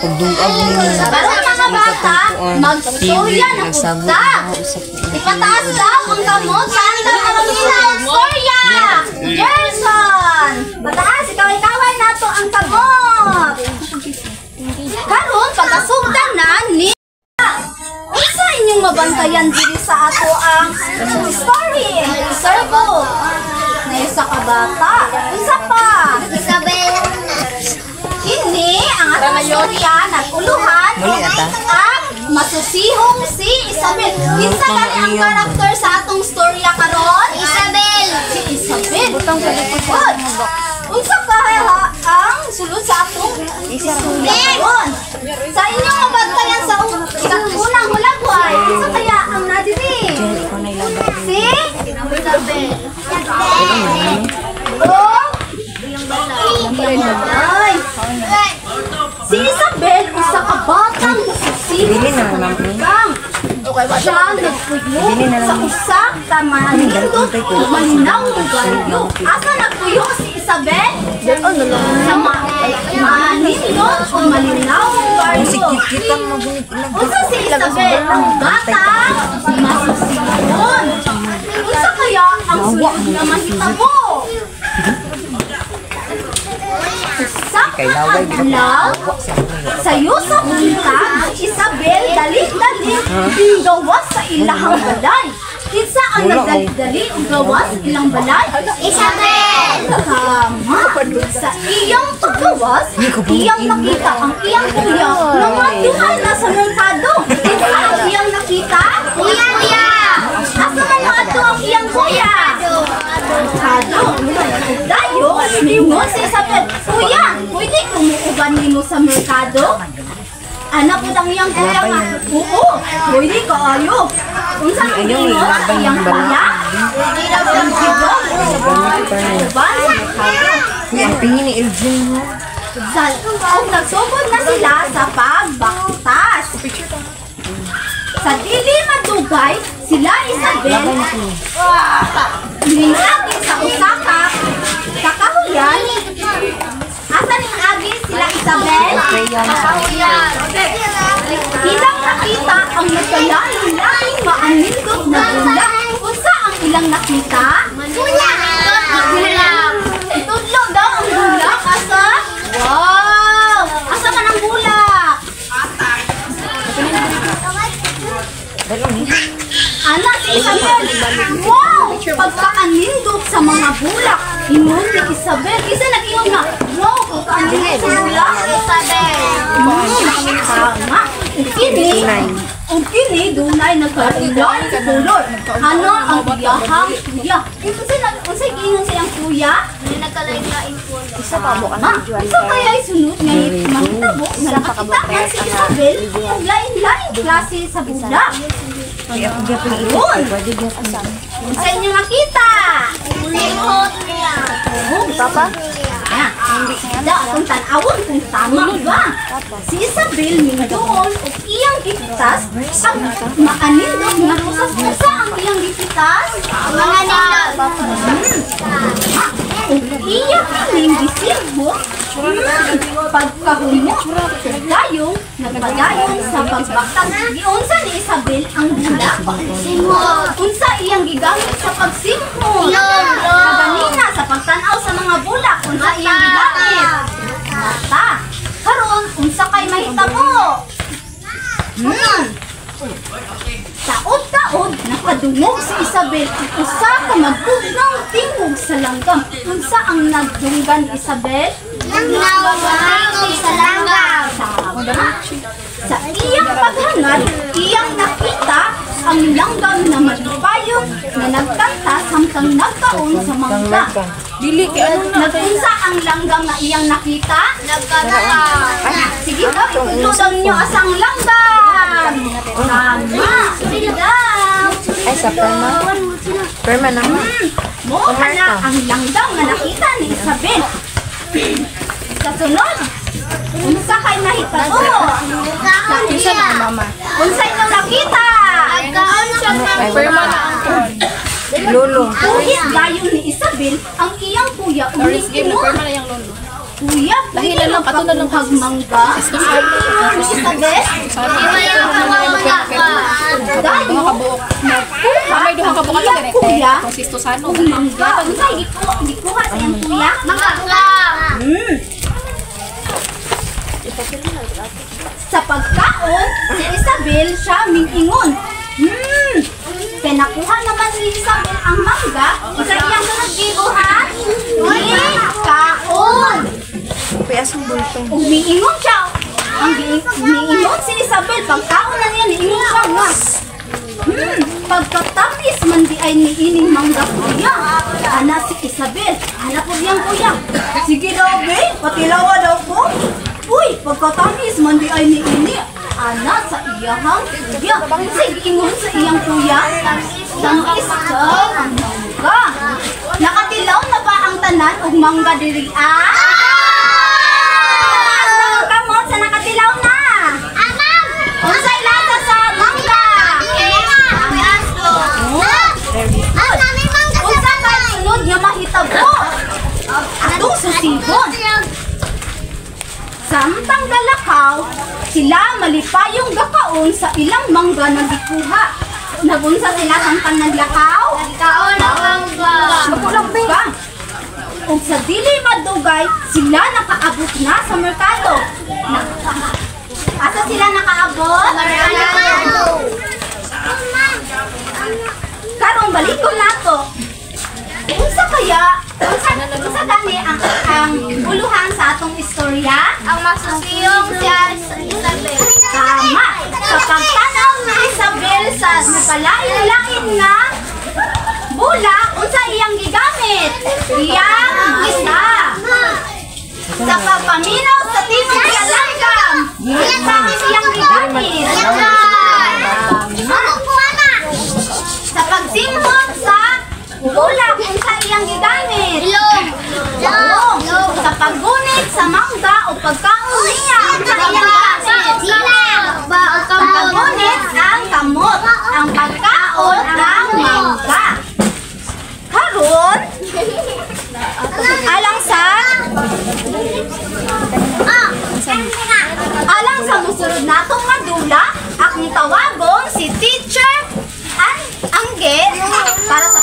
pagdungag mo. Basta mga bata, magstorya na punta. Ipataas daw ang kamot sa andang ang storya. Gerson! Pataas, ikaw-ikawan na to ang kamot. Karon pagkasugdan na ni isa inyong mabantayan diri sa ato ang story. Circle. Na isa ka bata. Isa pa. Isabel. Kini ang atong storya naguluhan ang masusihong si Isabel. Kinsa gani ang karakter sa atong storya karon? Isabel. Si Isabel. Butang palikod. Unsa kaya ang sulod sa atong istorya karon? Sa inyong mabantayan sa unang hulagway. Unsa kaya ang nadiri? Si Isabel. Si Isabel, isa ka batang siya nagpuyo sa usak ka manindot malinaw ng galyo. Asa nagpuyo si Isabel? Sa manindot o malinaw ng galyo. Usa si Isabel ang batang masusigon. Usa kaya ang sulod na mahitabo? Usak at adlaw sayo sa unta Isabel dali-dali gawas sa ilahang balay. Kinsa ang nagdali-dali ug gawas ilang balay? Isabel. Tama. Sa iyang paggawas, iyang makita ang iyang kuya na maduhay na sa merkado. Kinsa ang iyang nakita? Kuya. Asa man ato ang iyang kuya? Merkado. Dayo, mingon si Isabel, kuya, pwede kumuuban nimo sa merkado? Anak po ang iyang kuya nga. Oo, pwede ka ayo. Unsa ang mingon sa iyang kuya? Pwede daw siyang sigong. Uban sa merkado. Ang pingin ni Elgin mo. Nagsugod na sila sa pagbaktas. Sa dili madugay, sila Isabel linagin sa usaka kakahuyan. Asa ning agi sila Isabel? Kakahuyan. Ilang nakita ang nagkalain-laing maanindot na bula. Unsa ang ilang nakita? Bula! Itudlo daw ang bulak. Asa? Wow! Asa man ang bulak? Anak si Isabel! Wow! Pagkaanindot sa mga bulak. Ingon ni Isabel. Isa nag-ingon nga, wow! Pagkaanindot sa bulak. Isabel! Tama! Ang kini, dunay nagkailan sa tulor. Ano ang iyahang kuya? Unsay giingon sa iyang kuya? Nagkalain-lain po. Isa pa mo ka isa kaya'y sunod ngayon mahitabo na nakakitakan si Isabel ang lain-lain klase sa bulak. Sa inyo nakita? Singhot niya. Papa? Daw akong tanawon kung tama ba? Si Isabel mindoon o iyang gipitas ang maanindot nga kusas-kusa ang iyang gipitas. Maanindot. Iyang piling gisilbo. Pagkahulmo, gayong nagpadayon sa pagbaktas. Giunsa ni Isabel ang bulak? Unsa iyang gigamit sa pagsimhot? Kaganina sa pagtanaw sa mga bulak. Unsa iyang gigamit? Mata. Karon, unsa kay mahitabo? Taod-taod, nakadungog si Isabel. Usa ka magbugnang tingog sa langgam. Unsa ang nagdunggan Isabel? Tingog sa langgam. Sa iyang paghangad, iyang nakita ang langgam na malipayong na nagkanta samtang nagkaon sa mangga. Dili kay ano na. Nagunsa ang langgam na iyang nakita? Nagkanta. Sige ba, itutulong niyo asang langgam. Tama. Ay, sa perma. Perma naman. Mo na ang langgam na nakita ni Isabel. Sa sunod, unsa kay nahitabo? Isa na mama. Unsa inyong nakita? Nagkaon siya ng Perma na ang lolo. Uhit gayon ni Isabel ang iyang kuya. Orange game na perma na yung lolo. Kuya, Lahi na lang, pato na lang. Hagmangga. Isabel? Duha ka buok. May duha ka buok ka ganito. Kuya? Konsistosano. Mangga. Unsay gikuha sa iyang kuya? Mangga. Sa pagkaon, si Isabel siya mingingon. Kaya nakuha naman ni Isabel ang mangga, isa iyang naggibuhan. Kaon. Kaya sa bultong. Umiingon siya. Umiingon si Isabel. Pagkaon na niya, niingon siya nga. Pagkatamis man di ay niining mangga kuya. Ana si Isabel. Ana po diyang kuya. Sige daw, be. Patilawa daw po. Uy, pagkatamis man di ay niini. Ana sa iyahang kuya. Sige, ingon sa iyang kuya. Tamis daw ang mangga. Nakatilaw na ba ang tanan o mangga diri Kamot sa nakatilaw na. Unsay lasa sa mangga? Unsa ka sunod nga mahitabo? Atong susibon. Samtang galakaw, sila malipayong gakaon sa ilang mangga na gikuha. Nagunsa sila samtang naglakaw? Kaon ang mangga. Makulang ba? Kung sa dili madugay, sila nakaabot na sa merkado. Asa sila nakaabot? Merkado. Karong balikon nato. Unsa kaya? Unsa gani ang uluhan sa atong istorya? Ang masusiyong siya Isabel. Tama. Sa pagtanaw ni Isabel sa napalain-lain nga bula, unsa iyang gigamit? Iyang isa. Sa pagpaminaw sa tinig sa langgam, unsa iyang gigamit? Sa pagsimhot sa bula, unsa iyang gigamit? Ilong. Sa paggunit sa mangga o pagkaon niya, unsa iyang gigamit? Sa paggunit ang kamot, ang pagkaon ang mangga. Karon, alang sa musunod natong madula, akong tawagon si Teacher Angge para sa